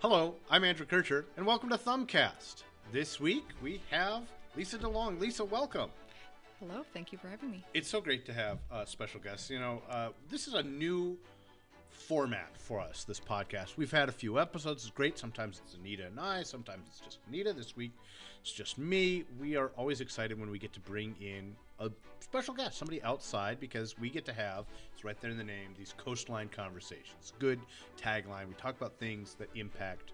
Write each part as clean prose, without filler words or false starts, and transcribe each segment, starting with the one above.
Hello, I'm Andrew Kercher, and welcome to Thumbcast. This week we have Lisa DeLong. Lisa, welcome. Hello, thank you for having me. It's so great to have special guests. This is a new format for us, this podcast. We've had a few episodes. It's great. Sometimes it's Anita and I. Sometimes it's just Anita. This week it's just me. We are always excited when we get to bring in a special guest, somebody outside, because we get to have, it's right there in the name, these coastline conversations. Good tagline. We talk about things that impact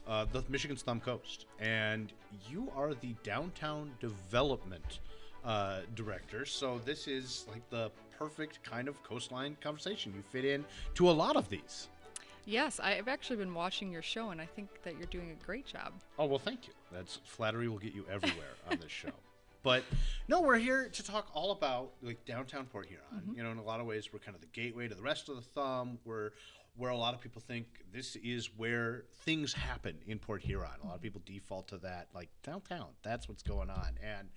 the Michigan's Thumb Coast. And you are the downtown development director, so this is like the perfect kind of coastline conversation. You fit in to a lot of these. Yes, I've actually been watching your show, and I think that you're doing a great job. Oh, well, thank you. That's flattery will get you everywhere on this show. But no, we're here to talk all about like downtown Port Huron. Mm-hmm. In a lot of ways, we're kind of the gateway to the rest of the Thumb. We're where a lot of people think this is where things happen in Port Huron. A lot of people default to that, like downtown. That's what's going on. And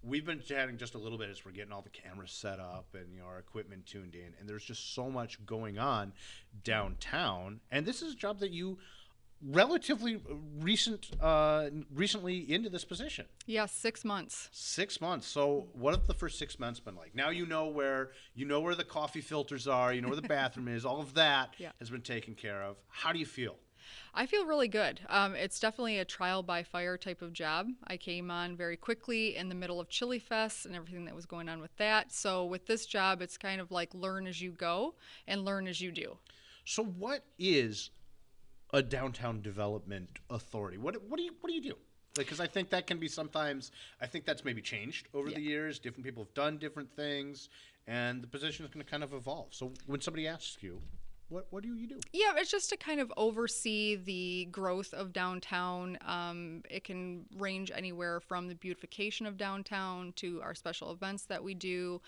we've been chatting just a little bit as we're getting all the cameras set up and our equipment tuned in. And there's just so much going on downtown. And this is a job that you relatively recently into this position. Yeah, 6 months. 6 months. So what have the first 6 months been like? Now you know where the coffee filters are, you know where the bathroom is, all of that has been taken care of. How do you feel? I feel really good. It's definitely a trial by fire type of job. I came on very quickly in the middle of Chili Fest and everything that was going on with that. So with this job, it's kind of like learn as you go and learn as you do. So what is a downtown development authority? What do you do? Because I think that can be sometimes, I think that's maybe changed over the years. Different people have done different things, and the position is going to kind of evolve. So when somebody asks you, what do you do? Yeah, it's just to kind of oversee the growth of downtown. It can range anywhere from the beautification of downtown to our special events that we do,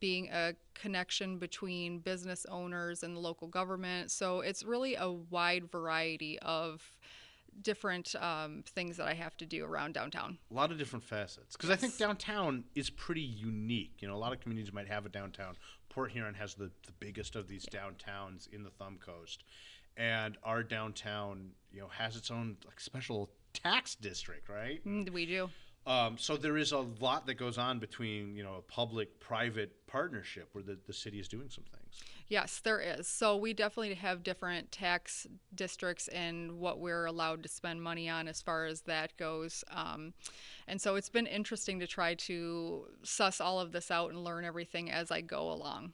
being a connection between business owners and the local government. So it's really a wide variety of different things that I have to do around downtown. A lot of different facets. Because I think downtown is pretty unique. A lot of communities might have a downtown. Port Huron has the biggest of these downtowns in the Thumb Coast. And our downtown, has its own like special tax district, right? We do. So there is a lot that goes on between, a public-private partnership where the city is doing some things. Yes, there is. So we definitely have different tax districts and what we're allowed to spend money on as far as that goes. And so it's been interesting to try to suss all of this out and learn everything as I go along.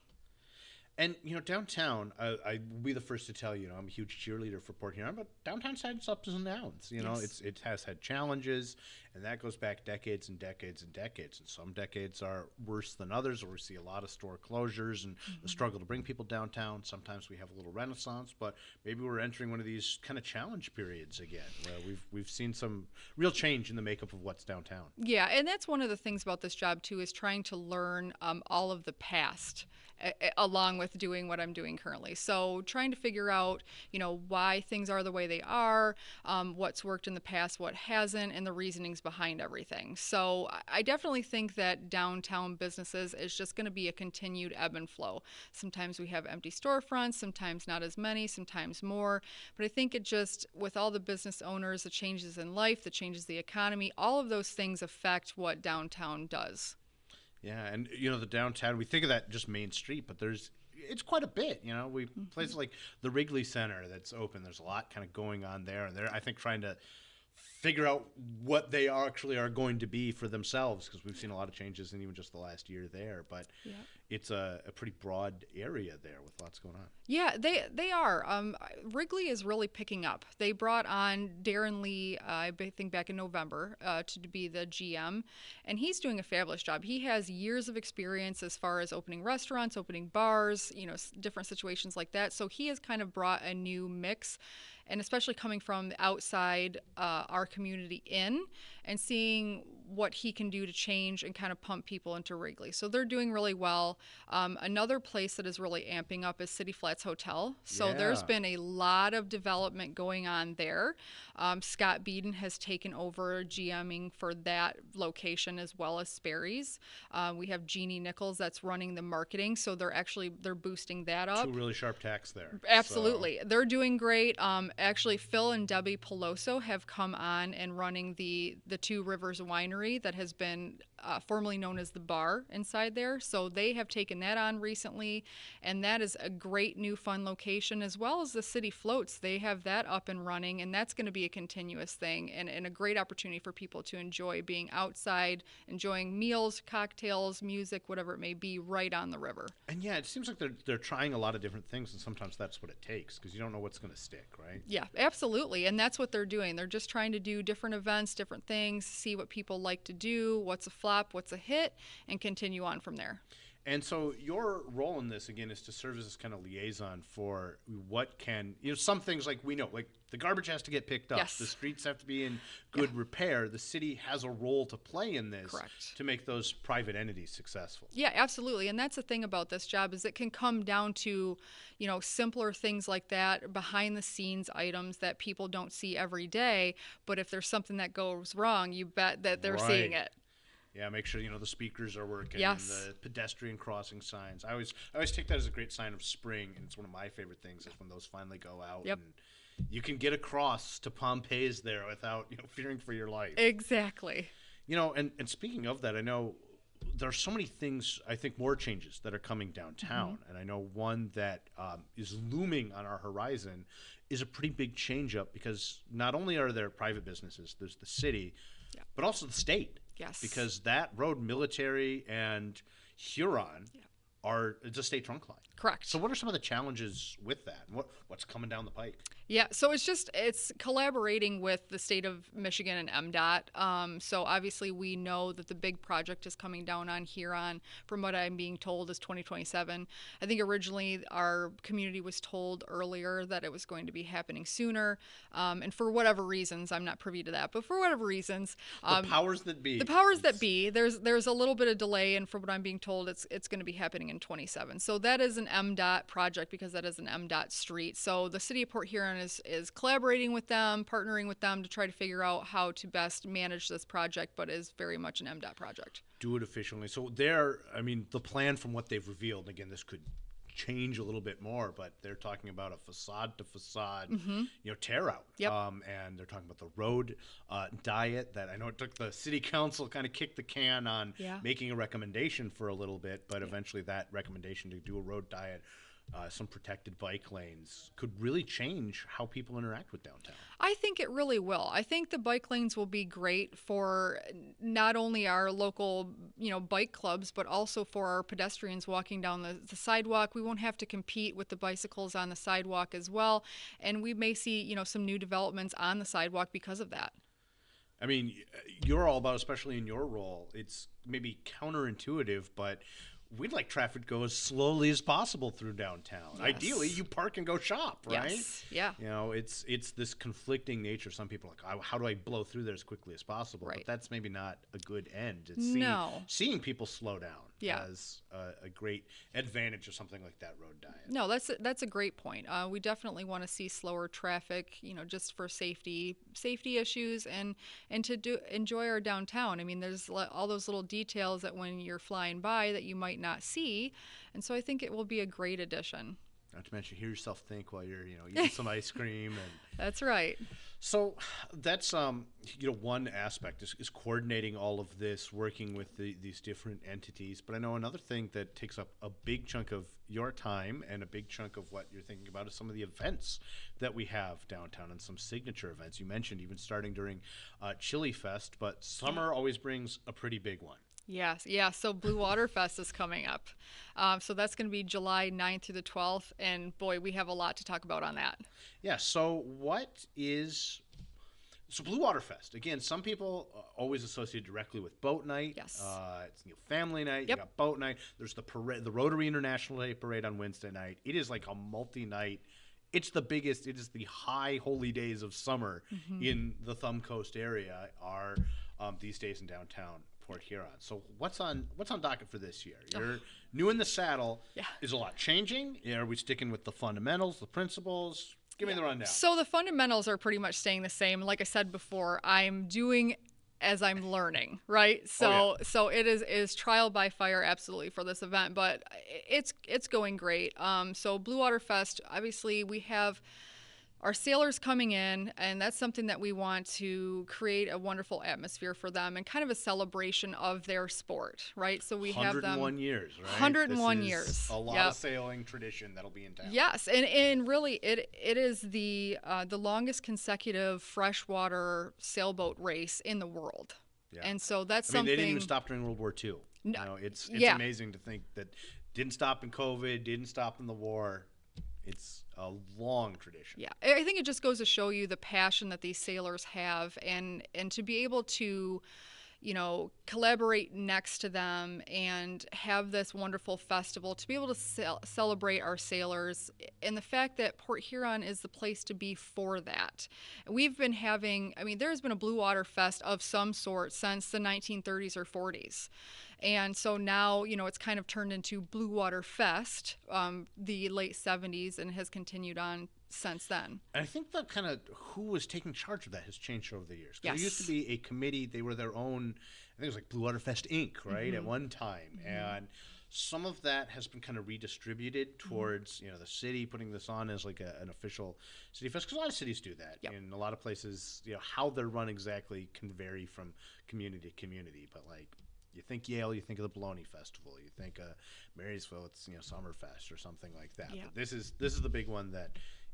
And, downtown, I will be the first to tell you, I'm a huge cheerleader for Port Huron, but downtown's had its ups and downs. It has had challenges, and that goes back decades and decades and decades. And some decades are worse than others, where we see a lot of store closures and the struggle to bring people downtown. Sometimes we have a little renaissance, but maybe we're entering one of these kind of challenge periods again, where we've seen some real change in the makeup of what's downtown. Yeah, and that's one of the things about this job, too, is trying to learn all of the past along with doing what I'm doing currently. So trying to figure out, why things are the way they are, what's worked in the past, what hasn't, and the reasonings behind everything. So I definitely think that downtown businesses is just going to be a continued ebb and flow. Sometimes we have empty storefronts, sometimes not as many, sometimes more. But I think it just, with all the business owners, the changes in life, the changes in the economy, all of those things affect what downtown does. Yeah, and the downtown, we think of that just Main Street, but it's quite a bit. We places like the Wrigley Center that's open. There's a lot kind of going on there, and they're, I think, trying to figure out what they actually are going to be for themselves, because we've seen a lot of changes in even just the last year there. But it's a pretty broad area there with lots going on. Yeah, they are. Wrigley is really picking up. They brought on Darren Lee, I think back in November, to be the GM, and he's doing a fabulous job. He has years of experience as far as opening restaurants, opening bars, different situations like that. So he has kind of brought a new mix, and especially coming from the outside our community in and seeing what he can do to change and kind of pump people into Wrigley. So they're doing really well. Another place that is really amping up is City Flats Hotel. So there's Yeah. been a lot of development going on there. Scott Beeden has taken over GMing for that location as well as Sperry's. We have Jeannie Nichols that's running the marketing, so they're boosting that up. Two really sharp tacks there. Absolutely. They're doing great. Actually, Phil and Debbie Peloso have come on and running the Two Rivers Winery that has been formerly known as the bar inside there. So they have taken that on recently, and that is a great new fun location, as well as the City Floats. They have that up and running, and that's going to be a continuous thing and a great opportunity for people to enjoy being outside, enjoying meals, cocktails, music, whatever it may be, right on the river. And yeah, it seems like they're trying a lot of different things, and sometimes that's what it takes, because you don't know what's going to stick, right? Yeah, absolutely. And that's what they're doing. They're just trying to do different events, different things, see what people like to do, what's a flop, what's a hit, and continue on from there. And so your role in this, again, is to serve as this kind of liaison for what can, some things like we know, like the garbage has to get picked up. Yes. The streets have to be in good repair. The city has a role to play in this. Correct. To make those private entities successful. Yeah, absolutely. And that's the thing about this job is it can come down to, simpler things like that, behind the scenes items that people don't see every day. But if there's something that goes wrong, you bet that they're seeing it. Yeah, make sure the speakers are working. Yes. The pedestrian crossing signs. I always take that as a great sign of spring, and it's one of my favorite things is when those finally go out. Yep. And you can get across to Pompeii's there without fearing for your life. Exactly. And speaking of that, I know there's so many things. I think more changes that are coming downtown, and I know one that is looming on our horizon is a pretty big change up, because not only are there private businesses, there's the city, but also the state. Yes. Because that road, Military and Huron, it's a state trunk line. Correct. So what are some of the challenges with that? And what's coming down the pike? Yeah, so it's collaborating with the state of Michigan and MDOT. So obviously we know that the big project is coming down on Huron, from what I'm being told, is 2027. I think originally our community was told earlier that it was going to be happening sooner. And for whatever reasons, I'm not privy to that, but for whatever reasons. The powers that be. The powers that be, there's a little bit of delay, and from what I'm being told, it's going to be happening in 27. So that is an MDOT project, because that is an MDOT street. So the city of Port Huron is collaborating with them, partnering with them to try to figure out how to best manage this project, but is very much an MDOT project. Do it efficiently. So the plan from what they've revealed, again, this could change a little bit more, but they're talking about a facade to facade, tear out. Yep. And they're talking about the road diet that I know it took the city council kind of kick the can on making a recommendation for a little bit, but eventually that recommendation to do a road diet, some protected bike lanes, could really change how people interact with downtown. I think it really will. I think the bike lanes will be great for not only our local, bike clubs, but also for our pedestrians walking down the sidewalk. We won't have to compete with the bicycles on the sidewalk as well. And we may see, some new developments on the sidewalk because of that. I mean, you're all about, especially in your role, it's maybe counterintuitive, but we'd like traffic to go as slowly as possible through downtown. Yes. Ideally, you park and go shop, right? Yes. Yeah. It's this conflicting nature. Some people are like, how do I blow through there as quickly as possible? Right. But that's maybe not a good end. It's seeing people slow down as a great advantage of something like that road diet. No, that's a great point. We definitely want to see slower traffic, just for safety issues and to enjoy our downtown. I mean, there's all those little details that when you're flying by that you might not see, and so I think it will be a great addition. Not to mention, hear yourself think while you're eating some ice cream. And that's right. So that's one aspect is coordinating all of this, working with these different entities. But I know another thing that takes up a big chunk of your time and a big chunk of what you're thinking about is some of the events that we have downtown and some signature events. You mentioned even starting during Chili Fest, but summer always brings a pretty big one. Yes, yeah. So Blue Water Fest is coming up. So that's going to be July 9th through the 12th. And boy, we have a lot to talk about on that. Yeah. So Blue Water Fest, again, some people always associate directly with boat night. Yes. It's family night. Yep. You got boat night. There's the parade, the Rotary International Day Parade on Wednesday night. It is like a multi-night. It's the biggest. It is the high holy days of summer in the Thumb Coast area are these days in downtown Port Huron. So what's on docket for this year? You're new in the saddle. Yeah. Is a lot changing? Are we sticking with the fundamentals, the principles? Give me the rundown. So the fundamentals are pretty much staying the same. Like I said before, I'm doing as I'm learning, right? So so it is trial by fire absolutely for this event, but it's going great. So Blue Water Fest, obviously we have our sailors coming in, and that's something that we want to create a wonderful atmosphere for them and kind of a celebration of their sport, right? So we have them 101 years, right? 101 years. A lot of sailing tradition that'll be in town. Yes, and really it is the longest consecutive freshwater sailboat race in the world. Yeah. And so that's I mean, something they didn't even stop during World War II. No. It's amazing to think that didn't stop in COVID, didn't stop in the war. It's a long tradition. Yeah, I think it just goes to show you the passion that these sailors have, and to be able to, collaborate next to them and have this wonderful festival, to be able to celebrate our sailors, and the fact that Port Huron is the place to be for that. We've been having, there's been a Blue Water Fest of some sort since the 1930s or 40s. And so now, it's kind of turned into Blue Water Fest, the late 70s, and has continued on since then. And I think that kind of who was taking charge of that has changed over the years. Yes. There used to be a committee. They were their own, I think it was like Blue Water Fest Inc., right, at one time. And some of that has been kind of redistributed towards, the city putting this on as like an official city fest. Because a lot of cities do that. Yep. In a lot of places, how they're run exactly can vary from community to community. But like, you think Yale, you think of the Bologna Festival. You think Marysville, it's Summerfest or something like that. Yeah. But this is the big one that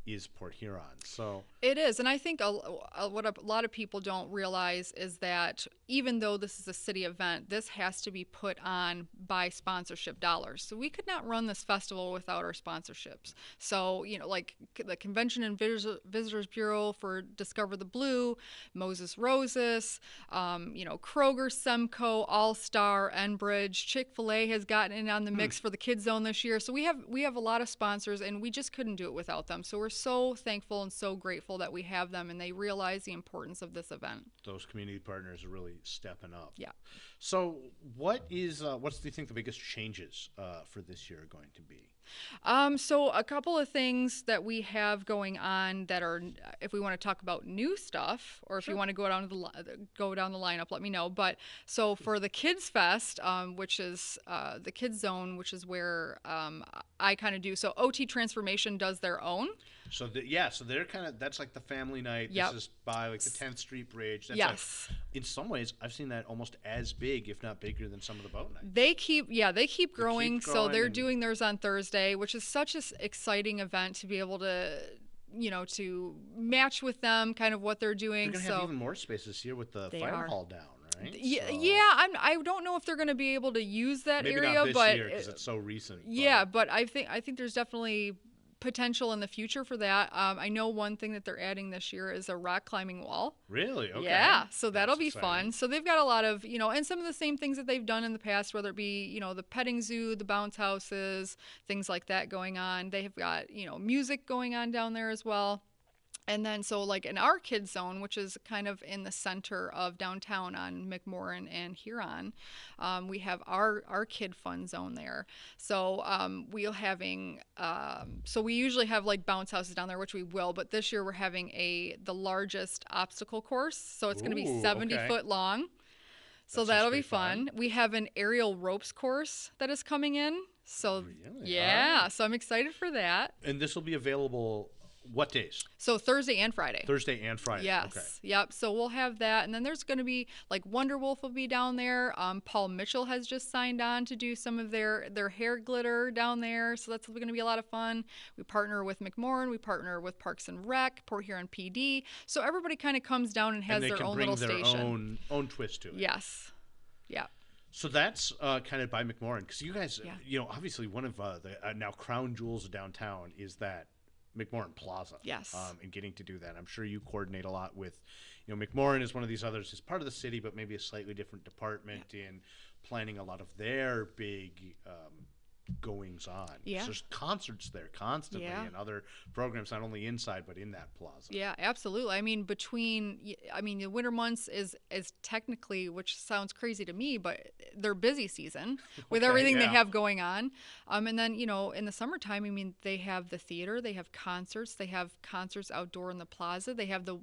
is Port Huron. So it is, and I think what a lot of people don't realize is that even though this is a city event, this has to be put on by sponsorship dollars. So we could not run this festival without our sponsorships. So like the Convention and Visitors Bureau for Discover the Blue, Moses Roses, Kroger, Semco, All Star, Enbridge, Chick-fil-A has gotten in on the mix for the Kids Zone this year. So we have a lot of sponsors, and we just couldn't do it without them. So we're so thankful and so grateful that we have them, and they realize the importance of this event. Those community partners are really stepping up. Yeah. So what do you think the biggest changes for this year are going to be? So a couple of things that we have going on that are, if we want to talk about new stuff, or if you want to go down the lineup, let me know. But so for the Kids Fest, which is the Kids Zone, which is where I kind of do. So OT Transformation does their own. So they're kind of, that's like the family night. Yep. This is by like the 10th Street Bridge. That's Yes. Like, in some ways, I've seen that almost as big, if not bigger, than some of the boat nights. They keep growing. So they're and doing theirs on Thursday, which is such an exciting event to be able to, to match with them, kind of what they're doing. They're going to have even more space this year with the fire hall down, right? I don't know if they're going to be able to use that maybe area, not this but year because it's so recent. Yeah, but I think there's definitely potential in the future for that. I know one thing that they're adding this year is a rock climbing wall. Really? Okay. Yeah, so that'll be exciting. fun. So they've got a lot of, and some of the same things that they've done in the past, whether it be, the petting zoo, the bounce houses, things like that going on. They have got, music going on down there as well. And then so like in our Kids Zone, which is kind of in the center of downtown on McMorran and Huron, we have our kid fun zone there. So we're having, so we usually have like bounce houses down there, which we will, but this year we're having the largest obstacle course. So it's going to be 70 foot long. So that'll be fun. We have an aerial ropes course that is coming in. So really? Yeah, so I'm excited for that. And this will be available what days? So Thursday and Friday. Thursday and Friday. Yes. Okay. Yep. So we'll have that. And then there's going to be like Wonder Wolf will be down there. Paul Mitchell has just signed on to do some of their hair glitter down there. So that's going to be a lot of fun. We partner with McMorran. We partner with Parks and Rec, Port Huron PD. So everybody kind of comes down and has their own little station. And they can bring their own twist to it. Yes. Yeah. So that's kind of by McMorran. Because you guys, obviously one of the now crown jewels of downtown is that McMorran Plaza. Yes. And getting to do that. I'm sure you coordinate a lot with, McMorran is one of these others. It's part of the city, but maybe a slightly different department in planning a lot of their big goings on. Yeah. So there's concerts there constantly Yeah. and other programs, not only inside but in that plaza. Yeah, absolutely. I mean, the winter months is technically, which sounds crazy to me, but they're busy season with Okay, everything they yeah. have going on. And then, in the summertime, I mean, they have the theater, they have concerts outdoor in the plaza. They have the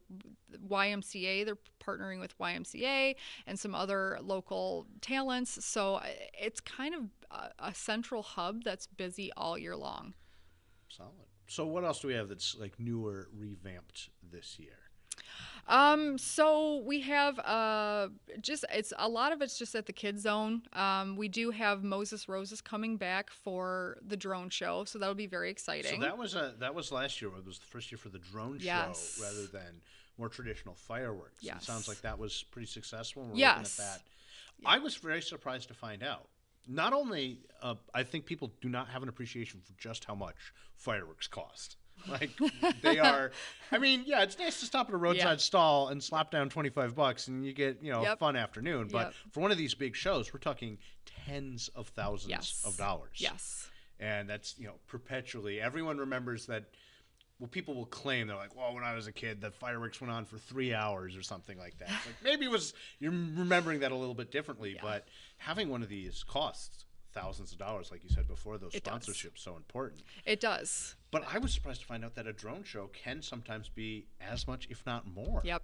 YMCA. They're partnering with YMCA and some other local talents. So it's kind of a central hub that's busy all year long. Solid. So what else do we have that's like newer, revamped this year? So we have just it's a lot of it's just at the kids zone. We do have Moses Roses coming back for the drone show, so that'll be very exciting. So that was last year. It was the first year for the drone Yes. show rather than more traditional fireworks. Yes. It sounds like that was pretty successful. And we're Yes. looking at that. I was very surprised to find out. Not only, I think people do not have an appreciation for just how much fireworks cost. Like they are. I mean, yeah, it's nice to stop at a roadside stall and slap down $25 and you get a Yep. fun afternoon. But Yep. for one of these big shows, we're talking tens of thousands of dollars. Yes. And that's perpetually. Everyone remembers that. Well, people will claim they're like, well, when I was a kid, the fireworks went on for 3 hours or something like that. Like maybe you're remembering that a little bit differently, but having one of these costs thousands of dollars, like you said before. Those sponsorships so important. It does. But I was surprised to find out that a drone show can sometimes be as much, if not more. Yep.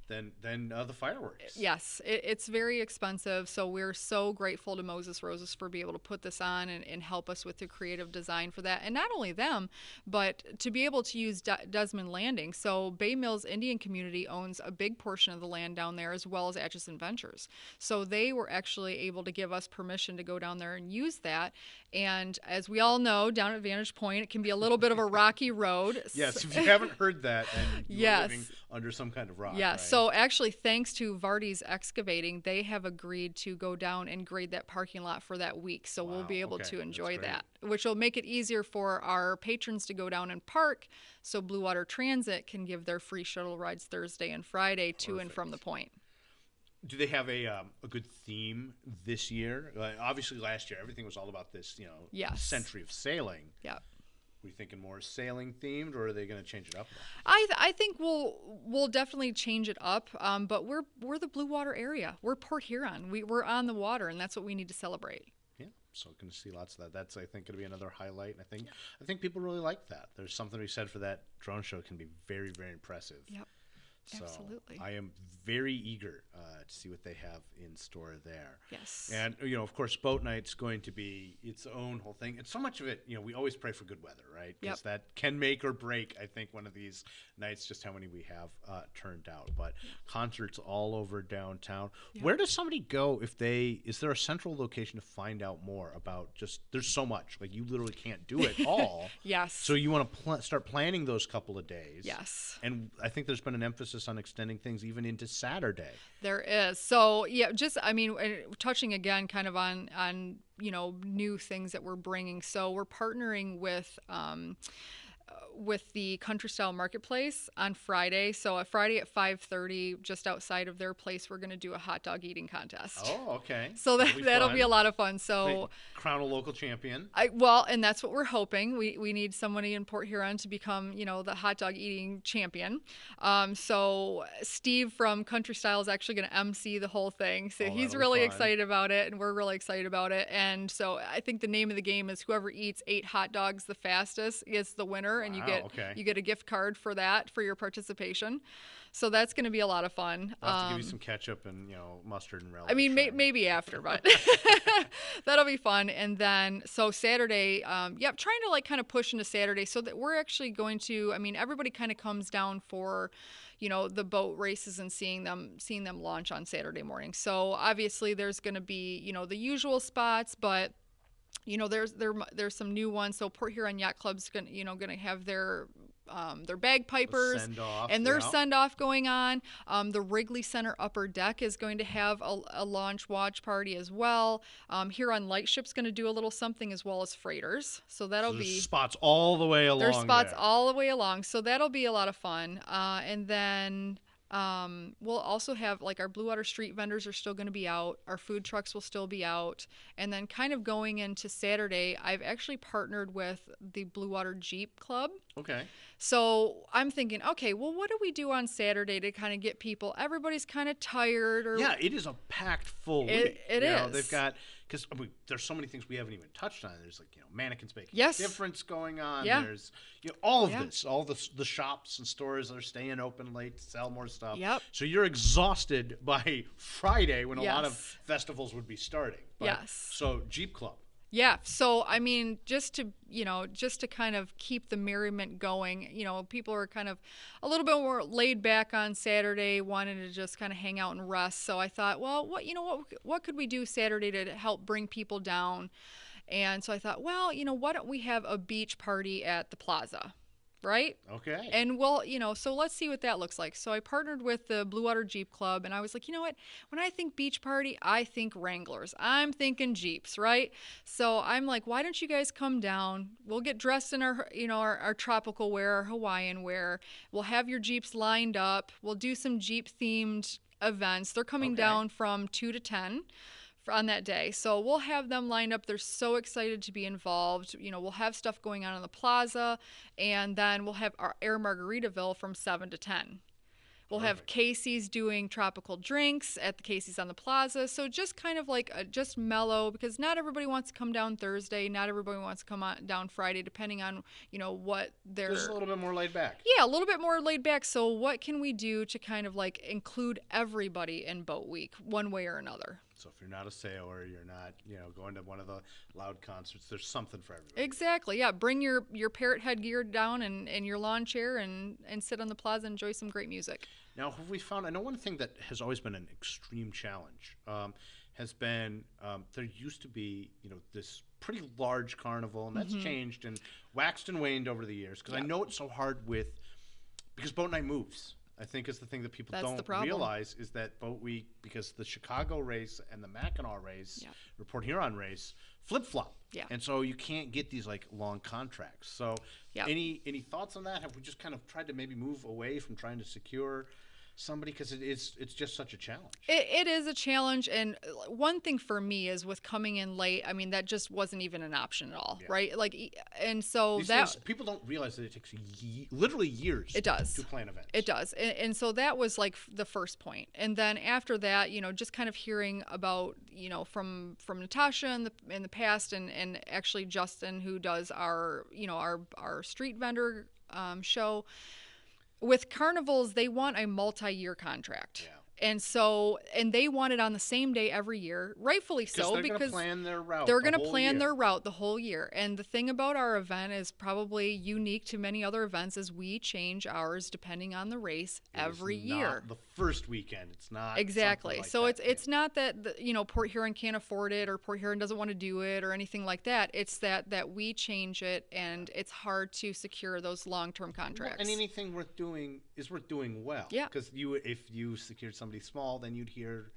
Than the fireworks. Yes, it's very expensive. So we're so grateful to Moses Roses for being able to put this on and help us with the creative design for that. And not only them, but to be able to use Desmond Landing. So Bay Mills Indian Community owns a big portion of the land down there, as well as Atchison Ventures. So they were actually able to give us permission to go down there and use that. And as we all know, down at Vantage Point, it can be a little bit of a rocky road. Yes, if you haven't heard that, then you're living Yes. under some kind of rock. Yeah, right? so actually, thanks to Vardy's Excavating, they have agreed to go down and grade that parking lot for that week. So we'll be able to enjoy that, which will make it easier for our patrons to go down and park. So Blue Water Transit can give their free shuttle rides Thursday and Friday to and from the point. Do they have a good theme this year? Obviously, last year everything was all about this, Yes. century of sailing. Yeah. Were you thinking more sailing themed, or are they going to change it up? I think we'll definitely change it up. But we're the Blue Water area. We're Port Huron. We're on the water, and that's what we need to celebrate. Yeah, so going to see lots of that. That's, I think, going to be another highlight. And I think people really like that. There's something to be said for that. Drone show can be very, very impressive. Yep. So Absolutely. I am very eager to see what they have in store there. Yes. And, of course, Boat Night's going to be its own whole thing. And so much of it, we always pray for good weather, right? Because that can make or break, I think, one of these nights, just how many we have turned out. But concerts all over downtown. Yep. Where does somebody go is there a central location to find out more about there's so much. Like, you literally can't do it all. Yes. So you want to start planning those couple of days. Yes. And I think there's been an emphasis on extending things even into Saturday. There is. So, touching again kind of on new things that we're bringing. So we're partnering with the Country Style Marketplace on Friday. So Friday at 5:30, just outside of their place, we're going to do a hot dog eating contest. Oh, okay. So that'll be a lot of fun. So they crown a local champion. And that's what we're hoping. We need somebody in Port Huron to become, the hot dog eating champion. So Steve from Country Style is actually going to MC the whole thing. So he's really excited about it, and we're really excited about it. And so I think the name of the game is whoever eats 8 hot dogs the fastest is the winner, and you get a gift card for that for your participation. So that's going to be a lot of fun. I'll have to give you some ketchup and mustard and relish. I mean, maybe after, but that'll be fun. And then so Saturday, trying to kind of push into Saturday so that we're actually going to. I mean, everybody kind of comes down for, the boat races and seeing them launch on Saturday morning. So obviously there's going to be the usual spots, but there's some new ones. So Port Huron Yacht Club's gonna have their bagpipers and their send-off going on. The Wrigley Center Upper Deck is going to have a launch watch party as well. Huron Lightship's going to do a little something, as well as freighters. So that'll be spots all the way along. There's spots all the way along. So that'll be a lot of fun. And then We'll also have like our Blue Water street vendors are still going to be out. Our food trucks will still be out. And then kind of going into Saturday, I've actually partnered with the Blue Water Jeep Club. Okay. So I'm thinking, okay, well, what do we do on Saturday to kind of get people? Everybody's kind of tired. Or Yeah, it is a packed full week. It you know, is. They've got, because there's so many things we haven't even touched on. There's like, mannequins making Yes. a difference going on. Yeah. There's, all of Yeah. this, all the shops and stores that are staying open late to sell more stuff. Yep. So you're exhausted by Friday when a lot of Yes. festivals would be starting. But, Yes. So Jeep Club. Yeah. So, I mean, just to kind of keep the merriment going, people are kind of a little bit more laid back on Saturday, wanting to just kind of hang out and rest. So I thought, well, what could we do Saturday to help bring people down? And so I thought, well, why don't we have a beach party at the plaza? Right? Okay. And so let's see what that looks like. So I partnered with the Blue Water Jeep Club, and I was like, you know what? When I think beach party, I think Wranglers. I'm thinking Jeeps, right? So I'm like, why don't you guys come down? We'll get dressed in our tropical wear, our Hawaiian wear. We'll have your Jeeps lined up. We'll do some Jeep themed events. They're coming down from 2 to 10. On that day. So we'll have them lined up. They're so excited to be involved. We'll have stuff going on in the plaza, and then we'll have our Air Margaritaville from 7 to 10. We'll have Casey's doing tropical drinks at the Casey's on the plaza. So just kind of like just mellow, because not everybody wants to come down Thursday. Not everybody wants to come down Friday, depending on, what they're... Just a little bit more laid back. Yeah, a little bit more laid back. So what can we do to kind of like include everybody in Boat Week one way or another? So if you're not a sailor, you're not, going to one of the loud concerts, there's something for everybody. Exactly. Yeah. Bring your parrot headgear down and your lawn chair and sit on the plaza and enjoy some great music. Now, have we found, I know one thing that has always been an extreme challenge has been there used to be, this pretty large carnival, and that's changed and waxed and waned over the years, because I know it's so hard because boat night moves. I think is the thing that people don't realize is that Boat Week, because the Chicago race and the Mackinac race, Port Huron race, flip-flop. Yeah. And so you can't get these like long contracts. So any thoughts on that? Have we just kind of tried to maybe move away from trying to secure somebody, because it's just such a challenge? It is a challenge, and one thing for me is with coming in late, I mean, that just wasn't even an option at all, right? Like, and so These that things, people don't realize that it takes literally years. It does to plan events. It does, and so that was like the first point, and then after that, just kind of hearing about from Natasha in the past, and actually Justin, who does our our street vendor show. With carnivals, they want a multi-year contract. Yeah. And they want it on the same day every year, rightfully so, because they're going to plan their route. They're going to plan their route the whole year. And the thing about our event is probably unique to many other events is we change ours depending on the race every year. The first weekend, it's not exactly. Like so that. It's not that Port Huron can't afford it or Port Huron doesn't want to do it or anything like that. It's that we change it, and it's hard to secure those long-term contracts. And anything worth doing is worth doing well. Yeah. Because if you secured somebody small, then you'd hear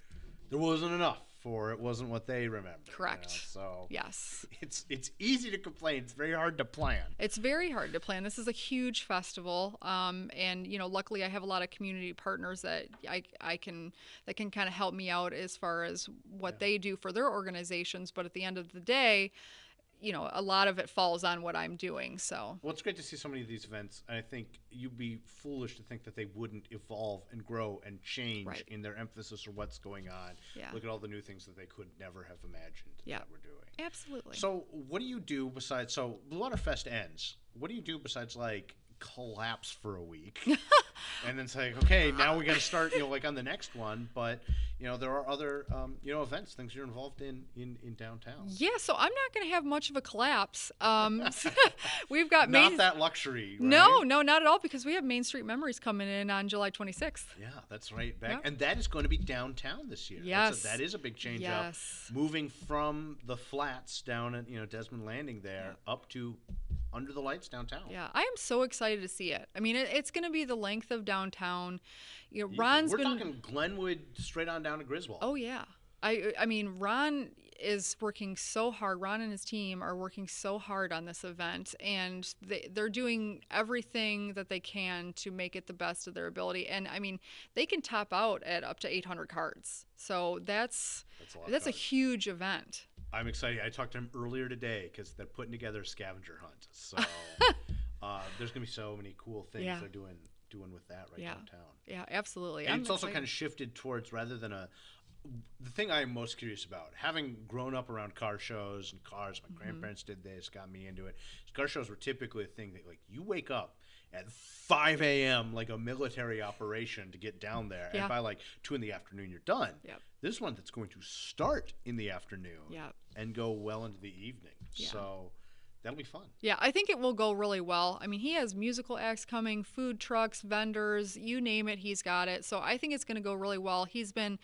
there wasn't enough, or it wasn't what they remembered. Correct. So yes, it's easy to complain. It's very hard to plan. It's very hard to plan. This is a huge festival, and luckily I have a lot of community partners that I can kind of help me out as far as what they do for their organizations. But at the end of the day, a lot of it falls on what I'm doing. So, well, it's great to see so many of these events. And I think you'd be foolish to think that they wouldn't evolve and grow and change in their emphasis or what's going on. Yeah. Look at all the new things that they could never have imagined that we're doing. Absolutely. So what do you do besides, so Blue Water Fest ends. What do you do besides like collapse for a week and then say, okay, now we got to start, like on the next one. But, there are other, events, things you're involved in downtown. Yeah. So I'm not going to have much of a collapse. We've got not that luxury. Right? No, not at all, because we have Main Street Memories coming in on July 26th. Yeah, that's right. And that is going to be downtown this year. Yes. That is a big change up. Moving from the flats down at, Desmond Landing there up to under the lights downtown. Yeah, I am so excited to see it. I mean, it's going to be the length of downtown. Ron's We're talking Glenwood straight on down to Griswold. Oh yeah, I mean Ron is working so hard. Ron and his team are working so hard on this event, and they're doing everything that they can to make it the best of their ability. And I mean, they can top out at up to 800 cards. So that's a huge event. I'm excited. I talked to him earlier today because they're putting together a scavenger hunt. So there's gonna be so many cool things they're doing with that downtown. Yeah, absolutely. And it's also kind of shifted towards, rather than the thing I'm most curious about, having grown up around car shows and cars, my grandparents did this, got me into it. Car shows were typically a thing that, like, you wake up at 5 a.m. like a military operation to get down there, and by like 2 in the afternoon you're done. Yep. This one that's going to start in the afternoon and go well into the evening. So that'll be fun. Yeah, I think it will go really well. I mean, he has musical acts coming, food trucks, vendors, you name it, he's got it. So I think it's going to go really well. He's been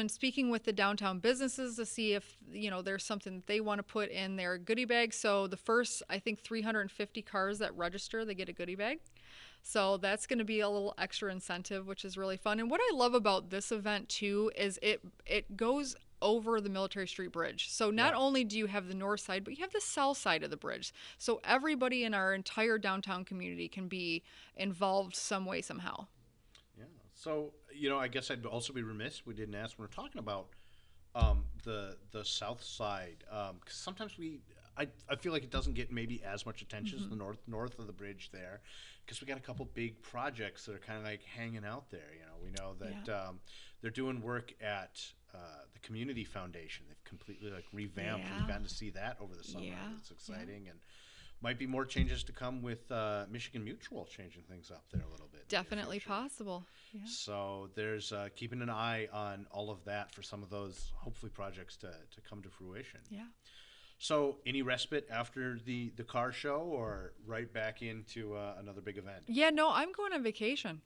speaking with the downtown businesses to see if, there's something that they want to put in their goodie bag. So the first, I think, 350 cars that register, they get a goodie bag. So that's going to be a little extra incentive, which is really fun. And what I love about this event, too, is it goes over the Military Street Bridge. So not only do you have the north side, but you have the south side of the bridge. So everybody in our entire downtown community can be involved some way, somehow. So, I guess I'd also be remiss we didn't ask when we're talking about the south side, because sometimes I feel like it doesn't get maybe as much attention as the north of the bridge there, because we got a couple big projects that are kind of like hanging out there. We know that they're doing work at the Community Foundation. They've completely revamped. We've gotten to see that over the summer. It's exciting and. Might be more changes to come with Michigan Mutual changing things up there a little bit. Definitely possible. Yeah. So there's keeping an eye on all of that for some of those, hopefully, projects to come to fruition. Yeah. So any respite after the car show, or right back into another big event? Yeah, no, I'm going on vacation.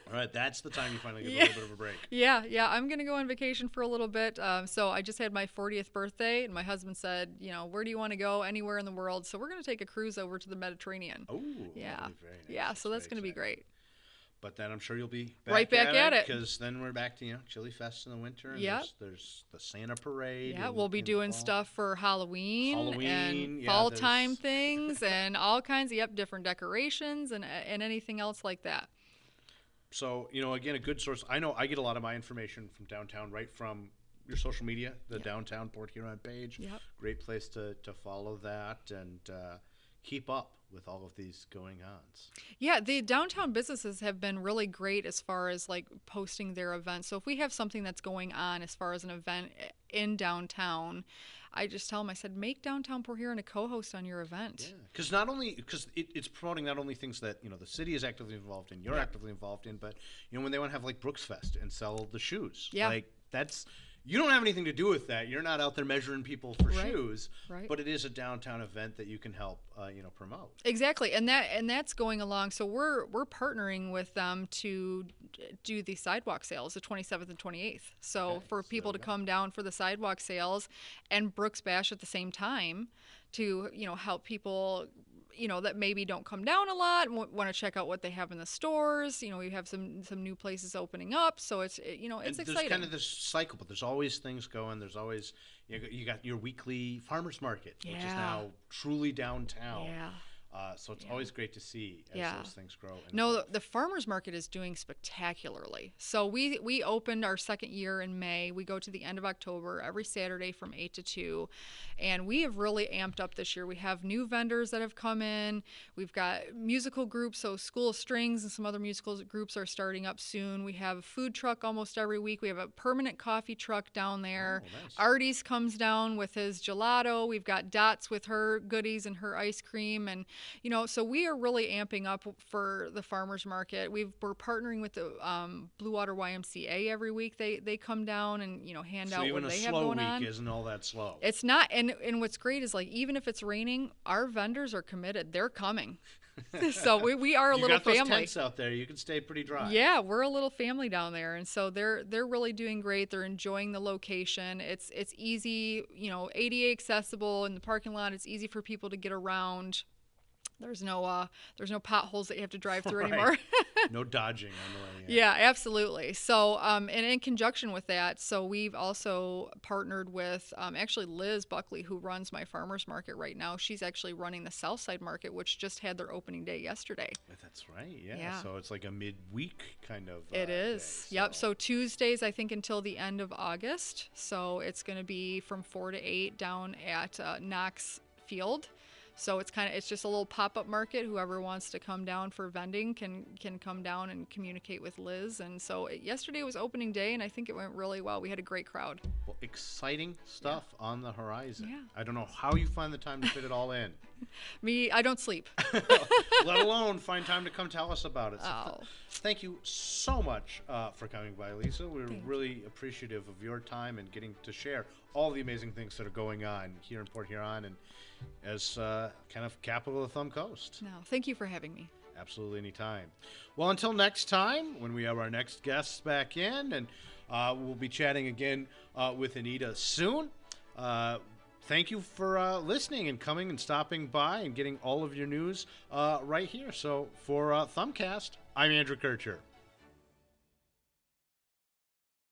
All right, that's the time you finally get a little bit of a break. Yeah, I'm going to go on vacation for a little bit. So I just had my 40th birthday, and my husband said, where do you want to go? Anywhere in the world. So we're going to take a cruise over to the Mediterranean. Oh, yeah. Very nice. Yeah, so that's going to be great. But then I'm sure you'll be right back at it, because then we're back to Chili Fest in the winter. And there's the Santa Parade. Yeah, we'll be doing stuff for Halloween and fall time things and all kinds of different decorations and anything else like that. So again, a good source. I know I get a lot of my information from downtown right from your social media, the Downtown Port Huron page. Yep. Great place to follow that and keep up with all of these going-ons. Yeah, the downtown businesses have been really great as far as posting their events. So if we have something that's going on as far as an event in downtown, I just tell them, I said, make Downtown Port Huron a co-host on your event. Yeah, because it's promoting not only things that the city is actively involved in, you're actively involved in, but when they want to have Brooks Fest and sell the shoes, that's. You don't have anything to do with that. You're not out there measuring people for shoes, but it is a downtown event that you can help, promote. Exactly, and that's going along. So we're partnering with them to do the sidewalk sales, the 27th and 28th. So for people to come down for the sidewalk sales and Brooks Bash at the same time to help people. That maybe don't come down a lot and want to check out what they have in the stores. We have some new places opening up, so it's exciting. There's kind of this cycle, but there's always things going. There's always you got your weekly farmers market, which is now truly downtown. Yeah. So it's always great to see as those things grow. No, the farmers market is doing spectacularly. So we opened our second year in May. We go to the end of October every Saturday from 8 to 2. And we have really amped up this year. We have new vendors that have come in. We've got musical groups, so School of Strings and some other musical groups are starting up soon. We have a food truck almost every week. We have a permanent coffee truck down there. Oh, nice. Artie's comes down with his gelato. We've got Dots with her goodies and her ice cream. And so we are really amping up for the farmers market. We're partnering with the Blue Water YMCA every week. They come down and hand out what they have going on. So even a slow week isn't all that slow. It's not, and what's great is even if it's raining, our vendors are committed. They're coming. So we are a little family. You got those tents out there. You can stay pretty dry. Yeah, we're a little family down there, and so they're really doing great. They're enjoying the location. It's easy, ADA accessible in the parking lot. It's easy for people to get around. There's no potholes that you have to drive through Right. anymore. No dodging on the way in. Yeah, absolutely. So, and in conjunction with that, so we've also partnered with actually Liz Buckley, who runs my farmers market right now. She's actually running the Southside Market, which just had their opening day yesterday. That's right. Yeah. Yeah. So it's like a midweek kind of. It is. Day, Yep. So Tuesdays, I think, until the end of August. So it's going to be from 4 to 8 down at Knox Field. So it's just a little pop-up market. Whoever wants to come down for vending can come down and communicate with Liz. And so yesterday was opening day, and I think it went really well. We had a great crowd. Well, exciting stuff on the horizon. Yeah. I don't know how you find the time to fit it all in. Me, I don't sleep. Let alone find time to come tell us about it. So Oh. thank you so much for coming by, Lisa. We're really appreciative of your time and getting to share all the amazing things that are going on here in Port Huron and as kind of capital of the Thumb Coast. No, thank you for having me. Absolutely, anytime. Well, until next time, when we have our next guests back in, and we'll be chatting again with Anita soon. Thank you for listening and coming and stopping by and getting all of your news right here. So for Thumbcast, I'm Andrew Kercher.